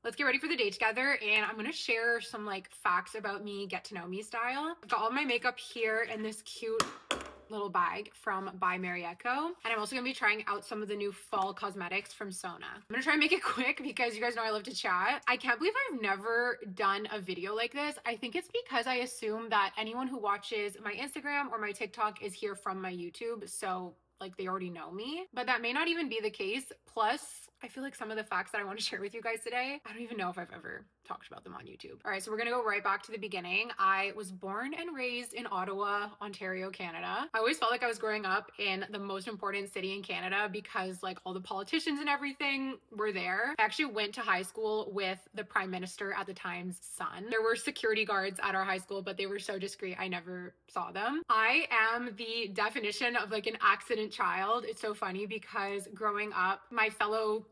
let's get ready for the day together, and I'm gonna share some like facts about me, get to know me style. I've got all my makeup here in this cute little bag from by Mary Echo, and I'm also gonna be trying out some of the new fall cosmetics from Sona. I'm gonna try and make it quick because you guys know I love to chat. I can't believe I've never done a video like this. I think it's because I assume that anyone who watches my Instagram or my TikTok is here from my YouTube, so like they already know me, but that may not even be the case. Plus, I feel like some of the facts that I want to share with you guys today, I don't even know if I've ever talked about them on YouTube. All right, so we're gonna go right back to the beginning. I was born and raised in Ottawa, Ontario, Canada. I always felt like I was growing up in the most important city in Canada because like all the politicians and everything were there. I actually went to high school with the Prime Minister at the time's son. There were security guards at our high school, but they were so discreet, I never saw them. I am the definition of like an accident child. It's so funny because growing up, my fellow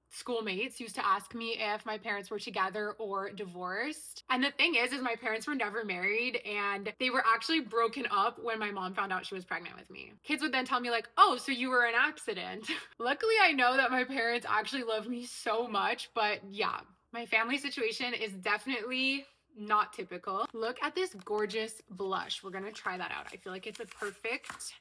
schoolmates used to ask me if my parents were together or divorced. And the thing is my parents were never married, and they were actually broken up when my mom found out she was pregnant with me. Kids would then tell me like, oh, so you were an accident. Luckily, I know that my parents actually love me so much, but yeah, my family situation is definitely not typical. Look at this gorgeous blush. We're gonna try that out. I feel like it's a perfect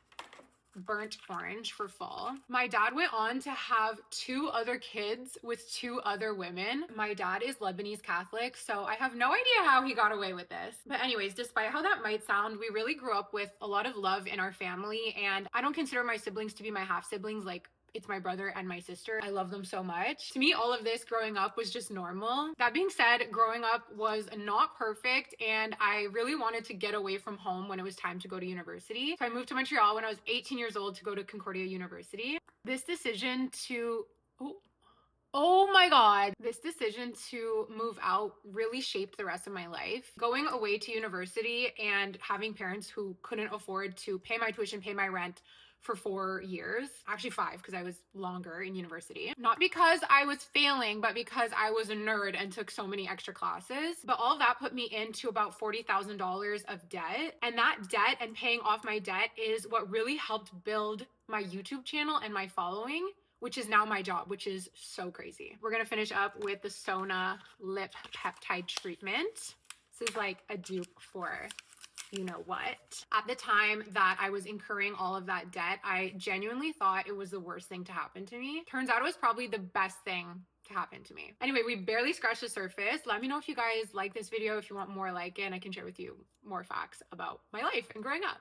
burnt orange for fall. My dad went on to have 2 other kids with 2 other women. My dad is Lebanese Catholic, so I have no idea how he got away with this. But anyways, despite how that might sound, we really grew up with a lot of love in our family, and I don't consider my siblings to be my half siblings. Like, it's my brother and my sister. I love them so much. To me, all of this growing up was just normal. That being said, growing up was not perfect, and I really wanted to get away from home when it was time to go to university. So I moved to Montreal when I was 18 years old to go to Concordia University. This decision to Oh my God. This decision to move out really shaped the rest of my life. Going away to university and having parents who couldn't afford to pay my tuition, pay my rent for 4 years, actually 5 because I was longer in university. Not because I was failing, but because I was a nerd and took so many extra classes. But all of that put me into about $40,000 of debt. And that debt and paying off my debt is what really helped build my YouTube channel and my following, which is now my job, which is so crazy. We're gonna finish up with the Sona Lip Peptide Treatment. This is like a dupe for you know what. At the time that I was incurring all of that debt, I genuinely thought it was the worst thing to happen to me. Turns out it was probably the best thing to happen to me. Anyway, we barely scratched the surface. Let me know if you guys like this video, if you want more like it, and I can share with you more facts about my life and growing up.